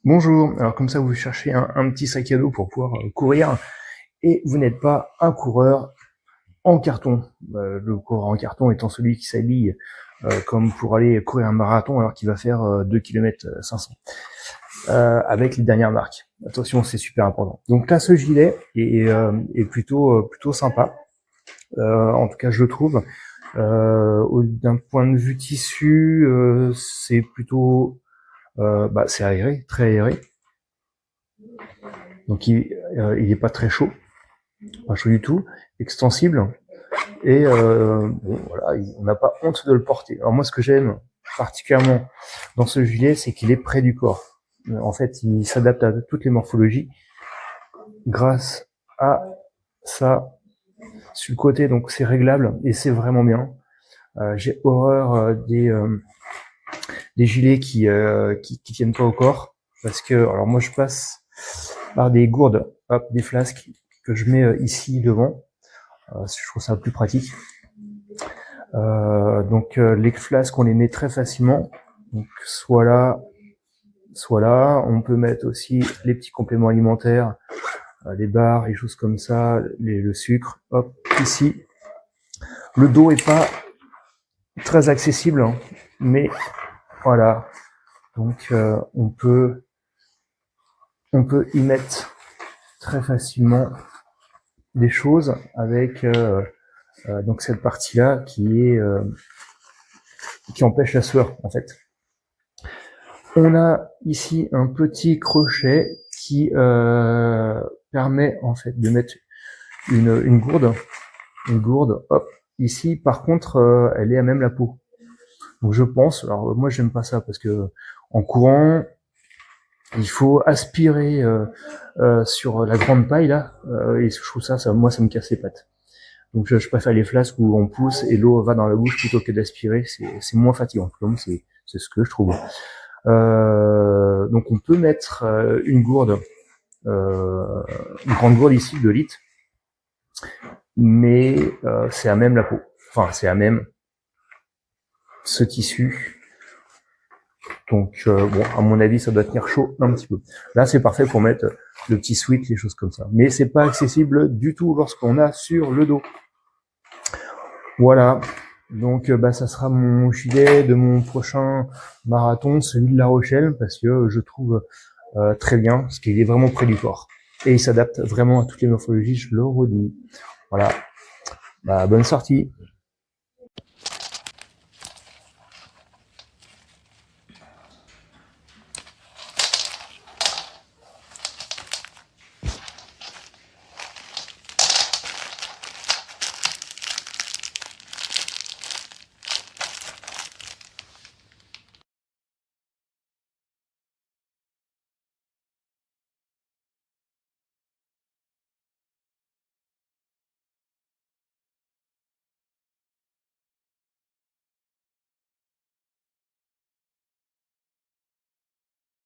Bonjour, alors comme ça vous cherchez un petit sac à dos pour pouvoir courir et vous n'êtes pas un coureur en carton. Le coureur en carton étant celui qui s'habille comme pour aller courir un marathon alors qu'il va faire 2 km 500 avec les dernières marques. Attention, c'est super important. Donc là, ce gilet est plutôt sympa. En tout cas, je le trouve. D'un point de vue tissu, c'est plutôt c'est aéré, très aéré. Donc il est pas très chaud, pas chaud du tout, extensible. Et bon, voilà, on n'a pas honte de le porter. Alors moi, ce que j'aime particulièrement dans ce gilet, c'est qu'il est près du corps. En fait, il s'adapte à toutes les morphologies grâce à ça sur le côté. Donc c'est réglable et c'est vraiment bien. J'ai horreur des gilets qui tiennent pas au corps parce que alors moi je passe par des gourdes, hop, des flasques que je mets ici devant. Je trouve ça plus pratique. Donc les flasques, on les met très facilement. Donc soit là, soit là. On peut mettre aussi les petits compléments alimentaires, les barres, les choses comme ça, le sucre. Hop, ici. Le dos est pas très accessible, hein, mais voilà. Donc on peut y mettre très facilement des choses avec donc cette partie-là qui empêche la sueur en fait. On a ici un petit crochet qui permet en fait de mettre une gourde, hop. Ici, par contre, elle est à même la peau. Donc je pense, alors moi j'aime pas ça parce que en courant, il faut aspirer sur la grande paille là, et je trouve ça moi ça me casse les pattes. Donc je préfère les flasques où on pousse et l'eau va dans la bouche plutôt que d'aspirer, c'est moins fatigant. Donc c'est ce que je trouve. Donc on peut mettre une gourde, une grande gourde ici de litre, mais c'est à même la peau. Enfin, c'est à même ce tissu. Donc bon, à mon avis, ça doit tenir chaud un petit peu. Là, c'est parfait pour mettre le petit sweat, les choses comme ça. Mais c'est pas accessible du tout lorsqu'on a sur le dos. Voilà. Donc ça sera mon gilet de mon prochain marathon, celui de La Rochelle, parce que je trouve très bien, parce qu'il est vraiment près du corps. Et il s'adapte vraiment à toutes les morphologies, je le redis. Voilà. Bonne sortie.